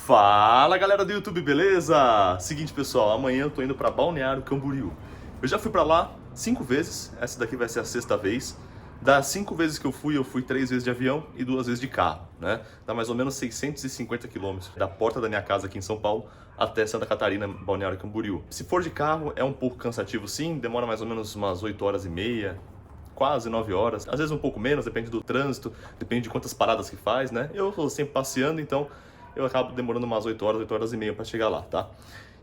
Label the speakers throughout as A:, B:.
A: Fala galera do YouTube, beleza? Seguinte pessoal, amanhã eu tô indo pra Balneário Camboriú. Eu já fui pra lá 5 vezes, essa daqui vai ser a 6ª vez. Das 5 vezes que eu fui 3 vezes de avião e 2 vezes de carro, né? Dá mais ou menos 650 quilômetros da porta da minha casa aqui em São Paulo até Santa Catarina, Balneário Camboriú. Se for de carro é um pouco cansativo sim, demora mais ou menos umas 8 horas e meia. Quase 9 horas, às vezes um pouco menos, depende do trânsito, depende de quantas paradas que faz, né? Eu tô sempre passeando, então eu acabo demorando umas 8 horas e meia para chegar lá, tá?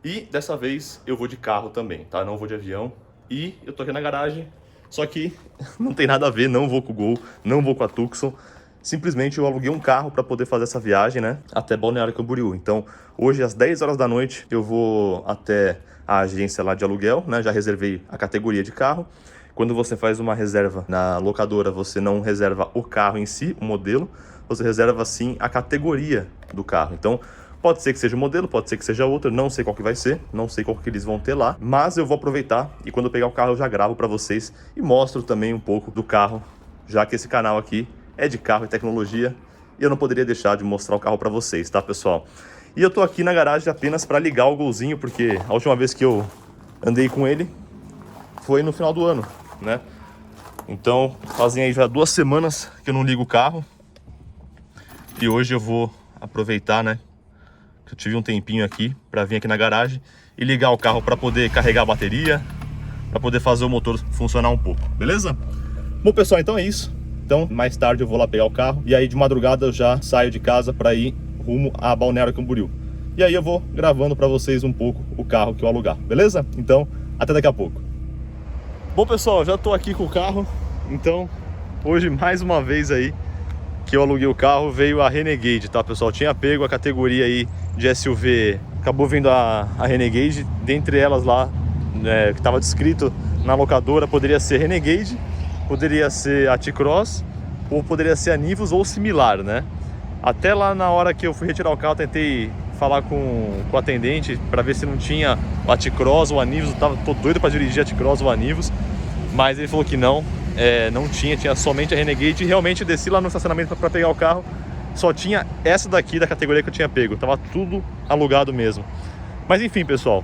A: E dessa vez eu vou de carro também, tá? Não vou de avião. E eu tô aqui na garagem, só que não tem nada a ver, não vou com o Gol, não vou com a Tucson. Simplesmente eu aluguei um carro para poder fazer essa viagem, né? Até Balneário Camboriú. Então, hoje às 10 horas da noite eu vou até a agência lá de aluguel, né? Já reservei a categoria de carro. Quando você faz uma reserva na locadora, você não reserva o carro em si, o modelo, você reserva sim a categoria do carro. Então, pode ser que seja o modelo, pode ser que seja outro, não sei qual que vai ser, não sei qual que eles vão ter lá, mas eu vou aproveitar e quando eu pegar o carro eu já gravo para vocês e mostro também um pouco do carro, já que esse canal aqui é de carro e tecnologia e eu não poderia deixar de mostrar o carro para vocês, tá pessoal? E eu tô aqui na garagem apenas para ligar o Golzinho, porque a última vez que eu andei com ele foi no final do ano, né? Então fazem aí já 2 semanas que eu não ligo o carro e hoje eu vou aproveitar, né? Que eu tive um tempinho aqui para vir aqui na garagem e ligar o carro para poder carregar a bateria, para poder fazer o motor funcionar um pouco, beleza? Bom pessoal, então é isso. Então mais tarde eu vou lá pegar o carro e aí de madrugada eu já saio de casa para ir rumo a Balneário Camboriú. E aí eu vou gravando para vocês um pouco o carro que eu alugar, beleza? Então até daqui a pouco. Bom pessoal, já tô aqui com o carro, então hoje mais uma vez aí que eu aluguei o carro veio a Renegade, tá pessoal? Tinha pego a categoria aí de SUV, acabou vindo a Renegade, dentre elas lá, que estava descrito na locadora, poderia ser Renegade, poderia ser a T-Cross, ou poderia ser a Nivus ou similar, né? Até lá na hora que eu fui retirar o carro, tentei falar com o atendente para ver se não tinha a T-Cross ou a Nivus. Tô doido para dirigir a T-Cross ou a Nivus, mas ele falou que não, não tinha somente a Renegade. E realmente eu desci lá no estacionamento para pegar o carro, só tinha essa daqui da categoria que eu tinha pego, tava tudo alugado mesmo. Mas enfim pessoal,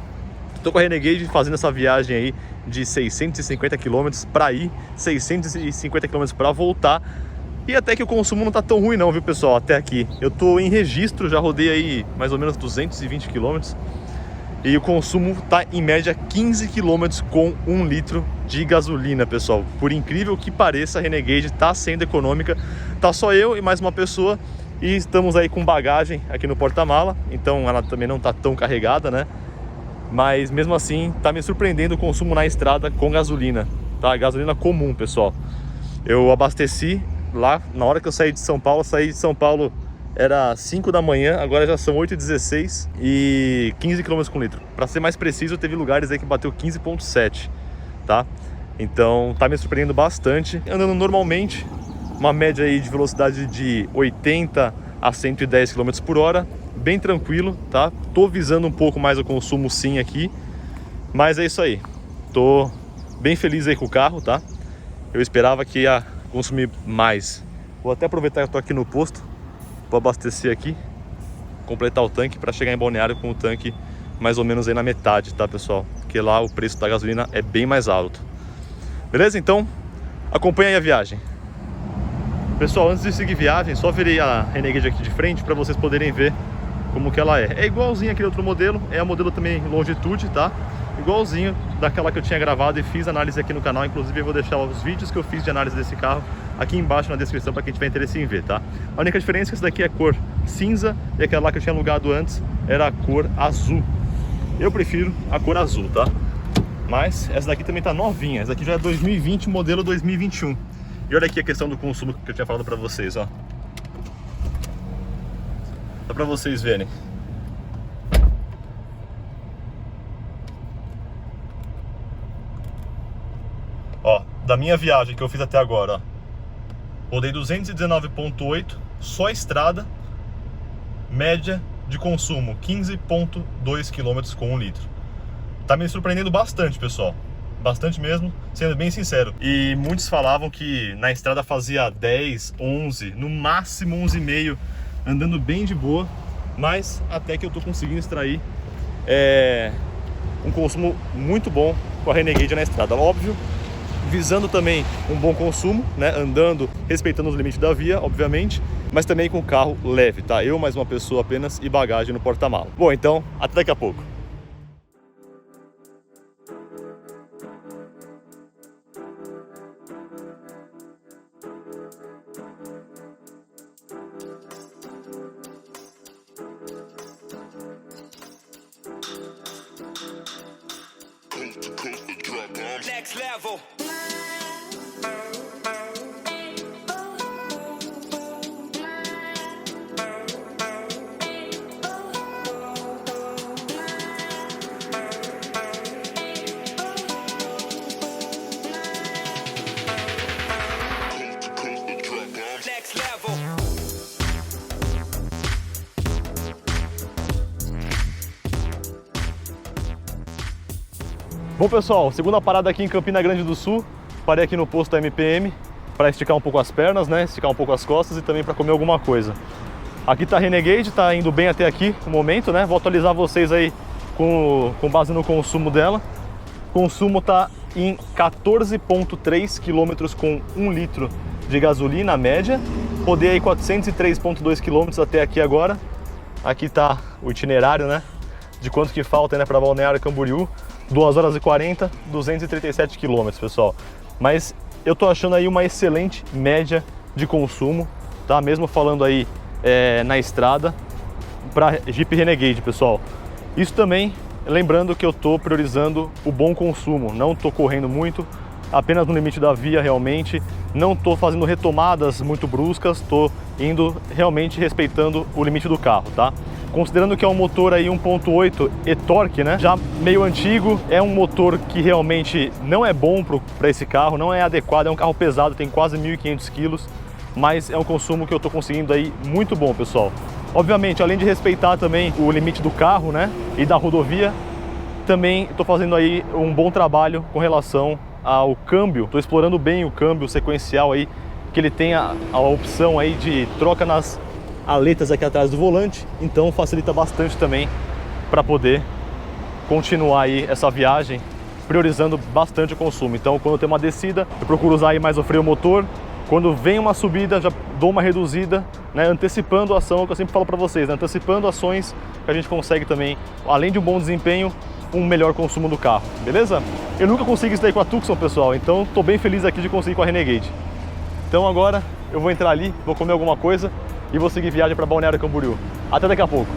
A: tô com a Renegade fazendo essa viagem aí de 650 km para ir, 650 km para voltar. E até que o consumo não tá tão ruim não, viu pessoal, até aqui. Eu tô em registro, já rodei aí mais ou menos 220 km. E o consumo tá em média 15 km com 1 litro de gasolina, pessoal. Por incrível que pareça, a Renegade tá sendo econômica. Tá só eu e mais uma pessoa. E estamos aí com bagagem aqui no porta-mala. Então ela também não tá tão carregada, né? Mas mesmo assim, tá me surpreendendo o consumo na estrada com gasolina. Tá? Gasolina comum, pessoal. Eu abasteci lá, na hora que eu saí de São Paulo, era 5 da manhã, agora já são 8h16 e 15 km com litro. Para ser mais preciso, teve lugares aí que bateu 15,7, tá? Então tá me surpreendendo bastante. Andando normalmente, uma média aí de velocidade de 80 a 110 km por hora, bem tranquilo, tá? Tô visando um pouco mais o consumo sim aqui, mas é isso aí. Tô bem feliz aí com o carro, tá? Eu esperava que ia consumir mais. Vou até aproveitar que eu tô aqui no posto, vou abastecer aqui, completar o tanque para chegar em Balneário com o tanque mais ou menos aí na metade, tá pessoal? Porque lá o preço da gasolina é bem mais alto. Beleza? Então acompanha aí a viagem. Pessoal, antes de seguir viagem, só virei a Renegade aqui de frente para vocês poderem ver como que ela é. É igualzinho aquele outro modelo, é a modelo também Longitude, tá? Igualzinho daquela que eu tinha gravado e fiz análise aqui no canal. Inclusive eu vou deixar os vídeos que eu fiz de análise desse carro aqui embaixo na descrição para quem tiver interesse em ver, tá? A única diferença é que essa daqui é cor cinza e aquela lá que eu tinha alugado antes era a cor azul. Eu prefiro a cor azul, tá? Mas essa daqui também tá novinha, essa daqui já é 2020, modelo 2021. E olha aqui a questão do consumo que eu tinha falado para vocês, ó. Só para vocês verem. Ó, da minha viagem que eu fiz até agora, ó, rodei 219,8, só estrada, média de consumo 15,2 km com 1 litro. Tá me surpreendendo bastante, pessoal. Bastante mesmo, sendo bem sincero. E muitos falavam que na estrada fazia 10, 11, no máximo 11,5, andando bem de boa. mas até que eu tô conseguindo extrair um consumo muito bom com a Renegade na estrada. Óbvio, visando também um bom consumo, né? Andando, respeitando os limites da via, obviamente, mas também com carro leve, tá? Eu mais uma pessoa apenas e bagagem no porta-mala. Bom, então, até daqui a pouco.
B: Next level. Next level.
A: Bom, pessoal, segunda parada aqui em Campina Grande do Sul. Parei aqui no posto da MPM para esticar um pouco as pernas, né? Esticar um pouco as costas e também para comer alguma coisa. Aqui tá a Renegade, tá indo bem até aqui no momento, né? Vou atualizar vocês aí com base no consumo dela. O consumo tá em 14,3 km com 1 litro de gasolina média. Rodei aí 403,2 km até aqui agora. Aqui tá o itinerário, né? De quanto que falta, né, para Balneário Camboriú. 2 horas e 40, 237 km, pessoal. Mas eu tô achando aí uma excelente média de consumo, tá? Mesmo falando aí na estrada para Jeep Renegade, pessoal. Isso também, lembrando que eu tô priorizando o bom consumo. Não tô correndo muito, apenas no limite da via realmente. Não tô fazendo retomadas muito bruscas, tô indo realmente respeitando o limite do carro, tá? Considerando que é um motor aí 1.8 e-torque, né? Já meio antigo, é um motor que realmente não é bom para esse carro, não é adequado, é um carro pesado, tem quase 1.500 kg, mas é um consumo que eu tô conseguindo aí muito bom, pessoal. Obviamente, além de respeitar também o limite do carro, né, e da rodovia, também estou fazendo aí um bom trabalho com relação ao câmbio. Estou explorando bem o câmbio sequencial aí, que ele tem a opção aí de troca nas aletas aqui atrás do volante, então facilita bastante também para poder continuar aí essa viagem, priorizando bastante o consumo. Então, quando tem uma descida, eu procuro usar aí mais o freio motor. Quando vem uma subida, já dou uma reduzida, né, antecipando a ação, que eu sempre falo para vocês, né, antecipando ações que a gente consegue também, além de um bom desempenho, um melhor consumo do carro, beleza? Eu nunca consigo isso daí com a Tucson, pessoal, então tô bem feliz aqui de conseguir com a Renegade. Então agora eu vou entrar ali, vou comer alguma coisa e vou seguir viagem para Balneário Camboriú. Até daqui a pouco.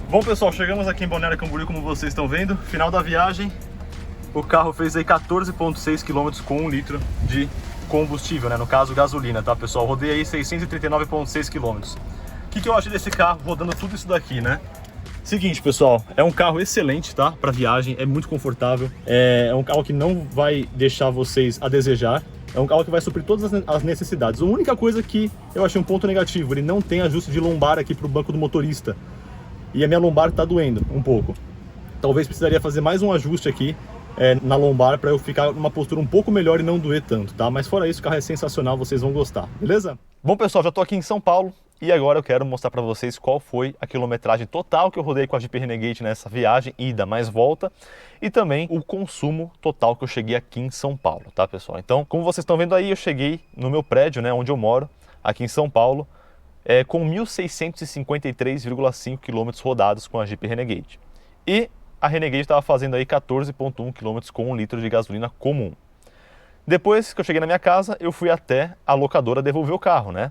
A: Bom, pessoal, chegamos aqui em Balneário Camboriú, como vocês estão vendo. Final da viagem, o carro fez aí 14,6 km com 1 litro de combustível, né? No caso, gasolina, tá, pessoal? Rodei aí 639,6 km. O que eu achei desse carro rodando tudo isso daqui, né? Seguinte, pessoal, é um carro excelente, tá? Para viagem, é muito confortável. É um carro que não vai deixar vocês a desejar. É um carro que vai suprir todas as necessidades. A única coisa que eu achei um ponto negativo, ele não tem ajuste de lombar aqui para o banco do motorista. E a minha lombar tá doendo um pouco.
C: talvez precisaria fazer mais um ajuste aqui na lombar para eu ficar numa postura um pouco melhor e não doer tanto, tá? Mas fora isso, o carro é sensacional, vocês vão gostar, beleza? Bom, pessoal, já tô aqui em São Paulo e agora eu quero mostrar para vocês qual foi a quilometragem total que eu rodei com a Jeep Renegade nessa viagem, ida mais volta, e também o consumo total que eu cheguei aqui em São Paulo, tá, pessoal? Então, como vocês estão vendo aí, eu cheguei no meu prédio, né, onde eu moro, aqui em São Paulo, com 1.653,5 km rodados com a Jeep Renegade. E a Renegade estava fazendo aí 14,1 km com 1 litro de gasolina comum. Depois que eu cheguei na minha casa, eu fui até a locadora devolver o carro, né?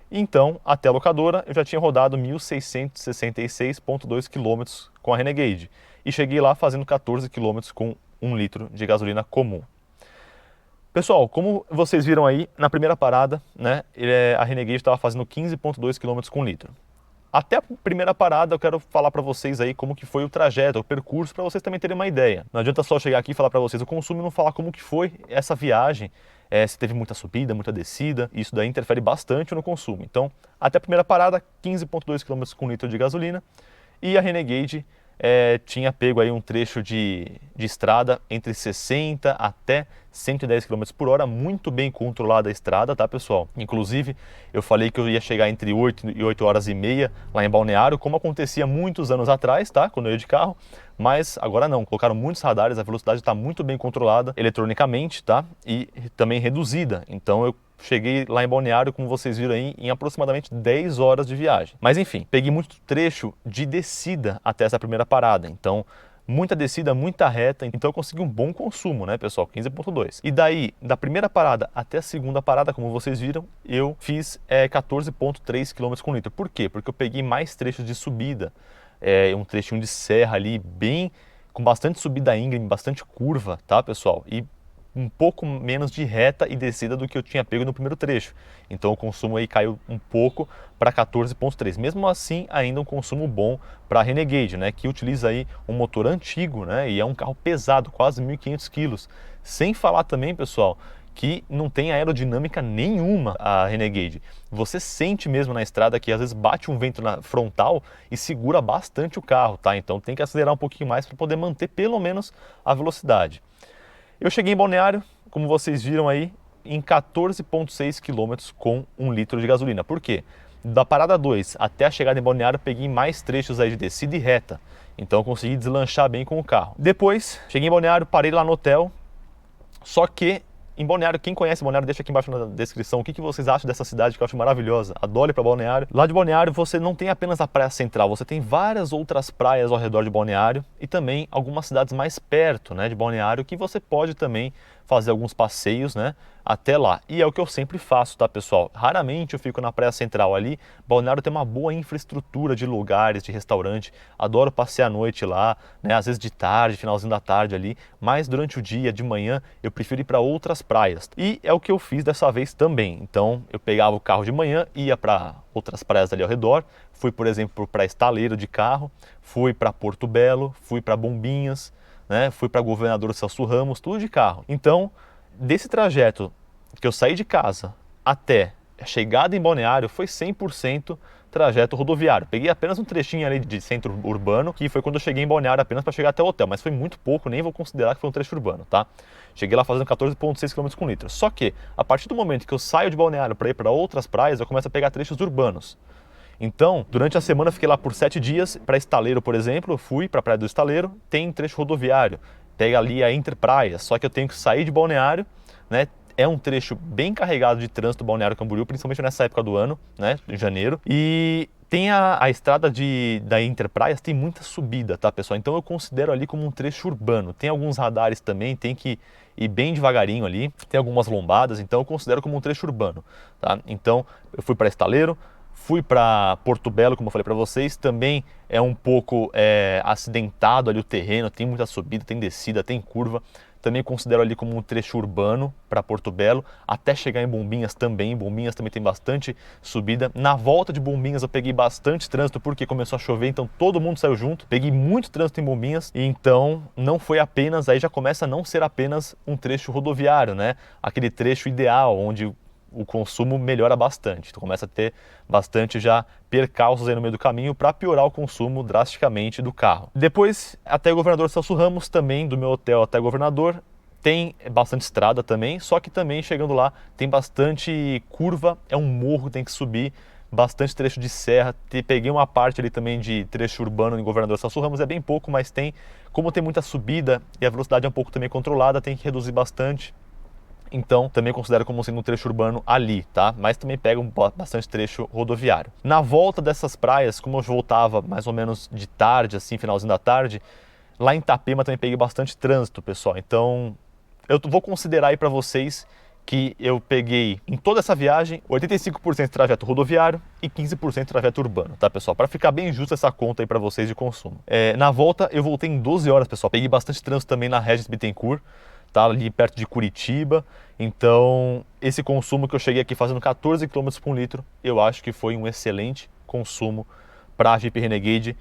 C: Então, até a locadora, eu já tinha rodado 1.666,2 km com a Renegade. E cheguei lá fazendo 14 km com 1 litro de gasolina comum. Pessoal, como vocês viram aí, na primeira parada, né, a Renegade estava fazendo 15,2 km com litro. Até a primeira parada eu quero falar para vocês aí como que foi o trajeto, o percurso, para vocês também terem uma ideia. Não adianta só chegar aqui e falar para vocês o consumo e não falar como que foi essa viagem, se teve muita subida, muita descida, isso daí interfere bastante no consumo. Então, até a primeira parada, 15,2 km com litro de gasolina, e a Renegade tinha pego aí um trecho de estrada entre 60 até 110 km por hora, muito bem controlada a estrada, tá, pessoal? Inclusive, eu falei que eu ia chegar entre 8 e 8 horas e meia lá em Balneário, como acontecia muitos anos atrás, tá? Quando eu ia de carro, mas agora não, colocaram muitos radares, a velocidade está muito bem controlada eletronicamente, tá? E também reduzida, então eu cheguei lá em Balneário, como vocês viram aí, em aproximadamente 10 horas de viagem. Mas enfim, peguei muito trecho de descida até essa primeira parada, então muita descida, muita reta, então eu consegui um bom consumo, né, pessoal, 15,2. E daí, da primeira parada até a segunda parada, como vocês viram, eu fiz 14,3 km com litro. Por quê? Porque eu peguei mais trechos de subida, um trechinho de serra ali, bem, com bastante subida íngreme, bastante curva, tá, pessoal? E um pouco menos de reta e descida do que eu tinha pego no primeiro trecho. Então o consumo aí caiu um pouco para 14,3. Mesmo assim, ainda um consumo bom para a Renegade, né, que utiliza aí um motor antigo, né, e é um carro pesado, quase 1.500 quilos. Sem falar também, pessoal, que não tem aerodinâmica nenhuma a Renegade. Você sente mesmo na estrada que às vezes bate um vento na frontal e segura bastante o carro, tá? Então tem que acelerar um pouquinho mais para poder manter pelo menos a velocidade. Eu cheguei em Balneário, como vocês viram aí, em 14,6 km com 1 litro de gasolina. Por quê? Da parada 2 até a chegada em Balneário, peguei mais trechos aí de descida e reta. Então eu consegui deslanchar bem com o carro. Depois, cheguei em Balneário, parei lá no hotel. Só que em Balneário, quem conhece Balneário, deixa aqui embaixo na descrição o que vocês acham dessa cidade, que eu acho maravilhosa. Adoro ir para Balneário. Lá de Balneário você não tem apenas a praia central, você tem várias outras praias ao redor de Balneário e também algumas cidades mais perto, né, de Balneário, que você pode também fazer alguns passeios, né, até lá. E é o que eu sempre faço, tá, pessoal? Raramente eu fico na praia central ali. Balneário tem uma boa infraestrutura de lugares, de restaurante. Adoro passear à noite lá, né, às vezes de tarde, finalzinho da tarde ali, mas durante o dia, de manhã, eu prefiro ir para outras praias. E é o que eu fiz dessa vez também. Então, eu pegava o carro de manhã, ia para outras praias ali ao redor. Fui, por exemplo, para Estaleiro de carro, fui para Porto Belo, fui para Bombinhas, né? Fui para Governador Celso Ramos, tudo de carro. Então, desse trajeto que eu saí de casa até a chegada em Balneário foi 100% trajeto rodoviário. Peguei apenas um trechinho ali de centro urbano, que foi quando eu cheguei em Balneário apenas para chegar até o hotel, mas foi muito pouco, nem vou considerar que foi um trecho urbano, tá? Cheguei lá fazendo 14,6 km com litro. Só que, a partir do momento que eu saio de Balneário para ir para outras praias, eu começo a pegar trechos urbanos. Então, durante a semana eu fiquei lá por 7 dias, para Estaleiro, por exemplo, eu fui para a Praia do Estaleiro, tem trecho rodoviário, pega ali a Interpraias, só que eu tenho que sair de Balneário, né? É um trecho bem carregado de trânsito Balneário Camboriú, principalmente nessa época do ano, né, em janeiro, e tem a estrada da Interpraias, tem muita subida, tá, pessoal? Então eu considero ali como um trecho urbano, tem alguns radares também, tem que ir bem devagarinho ali, tem algumas lombadas, então eu considero como um trecho urbano, tá? Então eu fui para Estaleiro, fui para Porto Belo, como eu falei para vocês, também é um pouco acidentado ali o terreno, tem muita subida, tem descida, tem curva. Também considero ali como um trecho urbano para Porto Belo, até chegar em Bombinhas também. Bombinhas também tem bastante subida. Na volta de Bombinhas eu peguei bastante trânsito porque começou a chover, então todo mundo saiu junto. Peguei muito trânsito em Bombinhas, e então não foi apenas, aí já começa a não ser apenas um trecho rodoviário, né? Aquele trecho ideal, onde o consumo melhora bastante. Tu começa a ter bastante já percalços aí no meio do caminho para piorar o consumo drasticamente do carro. Depois, até Governador Celso Ramos, também do meu hotel até Governador, tem bastante estrada também, só que também chegando lá tem bastante curva, é um morro, tem que subir, bastante trecho de serra. Peguei uma parte ali também de trecho urbano em Governador Celso Ramos, é bem pouco, mas tem, como tem muita subida e a velocidade é um pouco também controlada, tem que reduzir bastante. Então, também considero como sendo um trecho urbano ali, tá? Mas também pega bastante trecho rodoviário. Na volta dessas praias, como eu voltava mais ou menos de tarde, assim, finalzinho da tarde, lá em Itapema também peguei bastante trânsito, pessoal. Então, eu vou considerar aí para vocês que eu peguei em toda essa viagem 85% de trajeto rodoviário e 15% de trajeto urbano, tá, pessoal? Para ficar bem justa essa conta aí para vocês de consumo. Na volta eu voltei em 12 horas, pessoal. Peguei bastante trânsito também na Regis Bittencourt, tá ali perto de Curitiba. Então, esse consumo que eu cheguei aqui fazendo 14 km por litro, eu acho que foi um excelente consumo para a Jeep Renegade,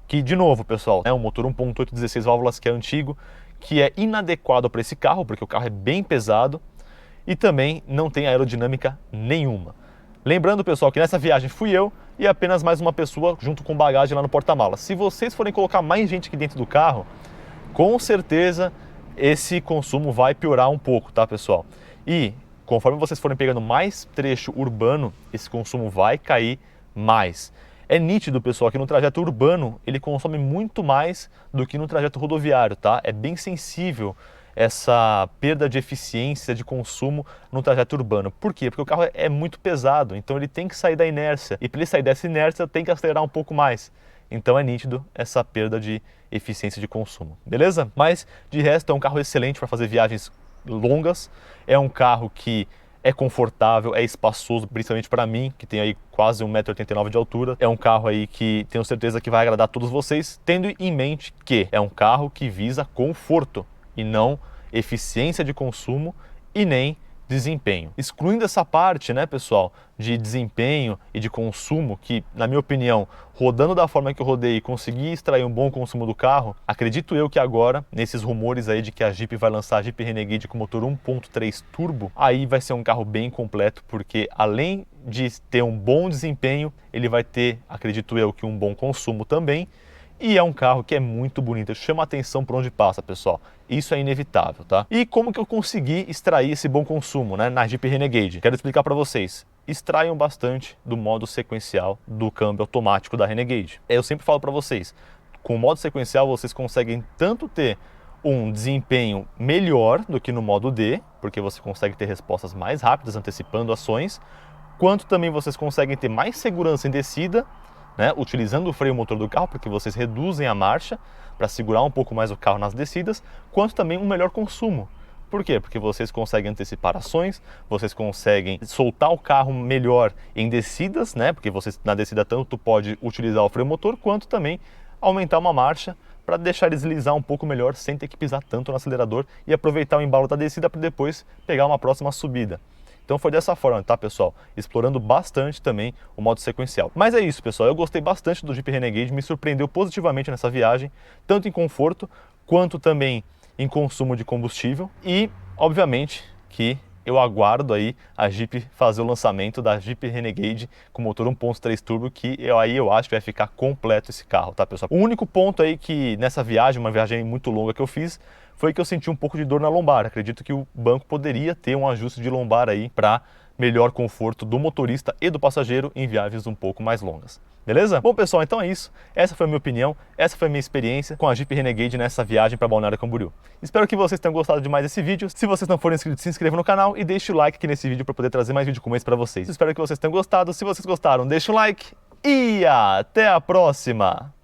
C: que, de novo, pessoal, é um motor 1.8 16 válvulas que é antigo, que é inadequado para esse carro, porque o carro é bem pesado e também não tem aerodinâmica nenhuma. Lembrando, pessoal, que nessa viagem fui eu e apenas mais uma pessoa junto com bagagem lá no porta-malas. Se vocês forem colocar mais gente aqui dentro do carro, com certeza esse consumo vai piorar um pouco, tá, pessoal? E conforme vocês forem pegando mais trecho urbano, esse consumo vai cair mais. É nítido, pessoal, que no trajeto urbano ele consome muito mais do que no trajeto rodoviário, tá? É bem sensível essa perda de eficiência de consumo no trajeto urbano. Por quê? Porque o carro é muito pesado, então ele tem que sair da inércia. E para ele sair dessa inércia, tem que acelerar um pouco mais. Então é nítido essa perda de eficiência de consumo, beleza? Mas, de resto, é um carro excelente para fazer viagens longas. É um carro que é confortável, é espaçoso, principalmente para mim, que tem aí quase 1,89 m de altura. É um carro aí que tenho certeza que vai agradar a todos vocês, tendo em mente que é um carro que visa conforto e não eficiência de consumo e nem desempenho. Excluindo essa parte, né, pessoal, de desempenho e de consumo, que, na minha opinião, rodando da forma que eu rodei, consegui extrair um bom consumo do carro, acredito eu que agora, nesses rumores aí de que a Jeep vai lançar a Jeep Renegade com motor 1.3 turbo, aí vai ser um carro bem completo, porque além de ter um bom desempenho, ele vai ter, acredito eu, que um bom consumo também. E é um carro que é muito bonito, chama a atenção por onde passa, pessoal. Isso é inevitável, tá? E como que eu consegui extrair esse bom consumo, né, na Jeep Renegade? Quero explicar para vocês. Extraiam bastante do modo sequencial do câmbio automático da Renegade. Eu sempre falo para vocês, com o modo sequencial vocês conseguem tanto ter um desempenho melhor do que no modo D, porque você consegue ter respostas mais rápidas, antecipando ações, quanto também vocês conseguem ter mais segurança em descida, né, utilizando o freio motor do carro, porque vocês reduzem a marcha para segurar um pouco mais o carro nas descidas, quanto também um melhor consumo. Por quê? Porque vocês conseguem antecipar ações, vocês conseguem soltar o carro melhor em descidas, né, porque vocês na descida tanto pode utilizar o freio motor, quanto também aumentar uma marcha para deixar ele deslizar um pouco melhor sem ter que pisar tanto no acelerador e aproveitar o embalo da descida para depois pegar uma próxima subida. Então foi dessa forma, tá, pessoal? Explorando bastante também o modo sequencial. Mas é isso, pessoal. Eu gostei bastante do Jeep Renegade, me surpreendeu positivamente nessa viagem, tanto em conforto, quanto também em consumo de combustível. E, obviamente, que eu aguardo aí a Jeep fazer o lançamento da Jeep Renegade com motor 1.3 turbo, que aí eu acho que vai ficar completo esse carro, tá, pessoal? O único ponto aí que nessa viagem, uma viagem muito longa que eu fiz, foi que eu senti um pouco de dor na lombar. Acredito que o banco poderia ter um ajuste de lombar aí para melhor conforto do motorista e do passageiro em viagens um pouco mais longas. Beleza? Bom, pessoal, então é isso. Essa foi a minha opinião, essa foi a minha experiência com a Jeep Renegade nessa viagem para Balneário Camboriú. Espero que vocês tenham gostado demais desse vídeo. Se vocês não forem inscritos, se inscrevam no canal e deixe o like aqui nesse vídeo para poder trazer mais vídeo como esse para vocês. Espero que vocês tenham gostado. Se vocês gostaram, deixe um like e até a próxima!